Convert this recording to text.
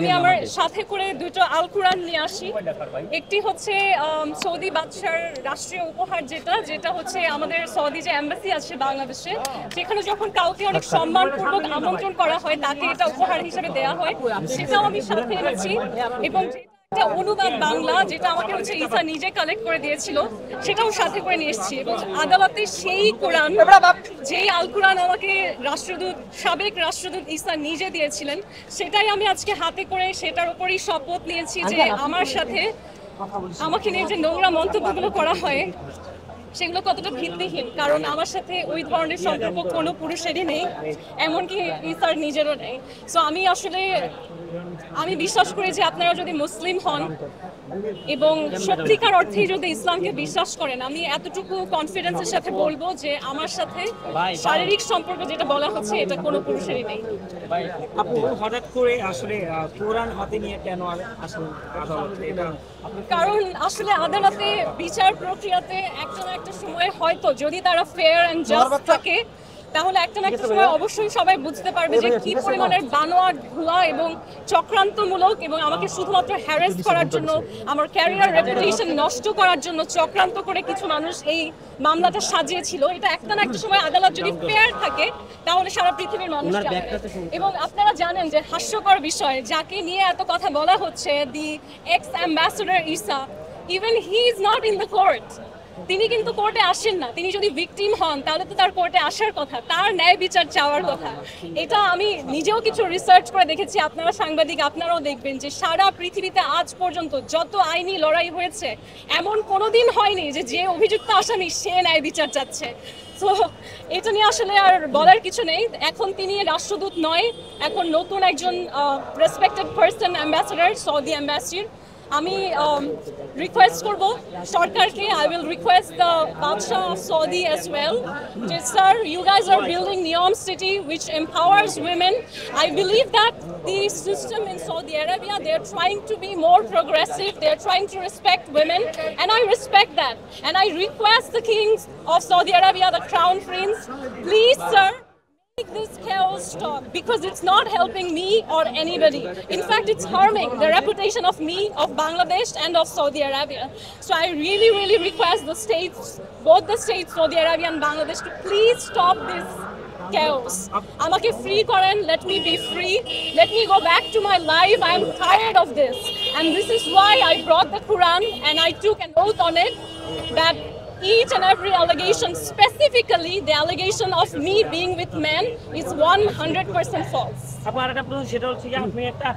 আমি আমার সাথে করে দুটো আল কুরআন নিয়ে আসি। একটি হচ্ছে সৌদি বাদশার রাষ্ট্রীয় উপহার, যেটা হচ্ছে আমাদের সৌদি যে এম্বাসি আছে বাংলাদেশে, সেখানে যখন কাউকে অনেক সম্মানপূর্বক আমন্ত্রণ করা হয় তাকে এটা উপহার হিসেবে দেওয়া হয়, সেটাও আমি সাথে এনেছি। এবং একটা অনুবাদ বাংলা যেটা আমাকে হচ্ছে ঈসা নিজে কালেক্ট করে দিয়েছিল, সেটাও সাথে করে নিয়ে এসেছি। এবং আদালতে সেই কোরআন, যেই আল কোরআন আমাকে সাবেক রাষ্ট্রদূত ঈসা নিজে দিয়েছিলেন, সেটাই আমি আজকে হাতে করে সেটার উপরই শপথ নিয়েছি যে আমার সাথে আমাকে নিয়ে যে নোংরা মন্তব্যগুলো করা হয় সেগুলো কতটা ভিত্তিহীন, কারণ আমার সাথে ওই ধরনের সম্পর্ক কোনো পুরুষেরই নেই, এমনকি ঈসার নিজেরও নেই। সো আমি বিশ্বাস করি যে আপনারা যদি মুসলিম হন এবং সত্যিকার অর্থেই যদি ইসলামকে বিশ্বাস করেন, আমি এতটুকু কনফিডেন্সের সাথে বলবো যে আমার সাথে শারীরিক সম্পর্ক যেটা বলা হচ্ছে এটা কোনো পুরুষেরই নেই। আপু হঠাৎ করে আসলে কোরআন হাতে নিয়ে কেন আসলে আদালতে? কারণ আসলে আদালতে বিচার প্রক্রিয়াতে একটা না একটা সময় হয়তো যদি তারা ফেয়ার এন্ড জাস্ট থাকে, তাহলে একটা না একটা সময় অবশ্যই সবাই বুঝতে পারবে যে কি পরিমাণের বানোয়াট, ভুয়া এবং চক্রান্তমূলক, এবং আমাকে শুধুমাত্র হ্যারাস করার জন্য, আমার ক্যারিয়ার রেপুটেশন নষ্ট করার জন্য চক্রান্ত করে কিছু মানুষ এই মামলাটা সাজিয়েছিল। এটা একটা না একটা সময় আদালত যদি ফেয়ার থাকে তাহলে সারা পৃথিবীর মানুষ জানে। এবং আপনারা জানেন যে হাস্যকর বিষয়, যাকে নিয়ে এত কথা বলা হচ্ছে, the ex ambassador Isa, even he is not in the court. তিনি কিন্তু কোর্টে আসেন না। তিনি যদি ভিকটিম হন তাহলে তো তার কোর্টে আসার কথা, তার ন্যায় বিচার চাওয়ার কথা। এটা আমি নিজেও কিছু রিসার্চ করে দেখেছি, আপনারা সাংবাদিক আপনারাও দেখবেন যে সারা পৃথিবীতে আজ পর্যন্ত যত আইনি লড়াই হয়েছে এমন কোনোদিন হয়নি যে অভিযুক্ত আসামি সে ন্যায় বিচার চাচ্ছে। তো এটা নিয়ে আসলে আর বলার কিছু নেই। এখন তিনি রাষ্ট্রদূত নয়, এখন নতুন একজন respected person, ambassador, Saudi ambassador. আমি রিকোয়েস্ট করব সরকারকে, I will request the Badshah of Saudi as well, that sir, you guys are building Neom City which empowers women. I believe that the system in Saudi Arabia, they are trying to be more progressive, they are trying to respect women, and I respect that. And I request the kings of Saudi Arabia, the crown prince, please sir, make this chaos stop, because it's not helping me or anybody. In fact, it's harming the reputation of me, of Bangladesh and of Saudi Arabia. So I really request the states, both the states, Saudi Arabia and Bangladesh, to please stop this chaos. Amake free koren, let me be free, let me go back to my life. I am tired of this, and this is why I brought the Quran and I took an oath on it that each and every allegation, specifically the allegation of me being with men, is 100% false. আপনার একটা প্রশ্ন, সেটা হচ্ছে যে আপনি একটা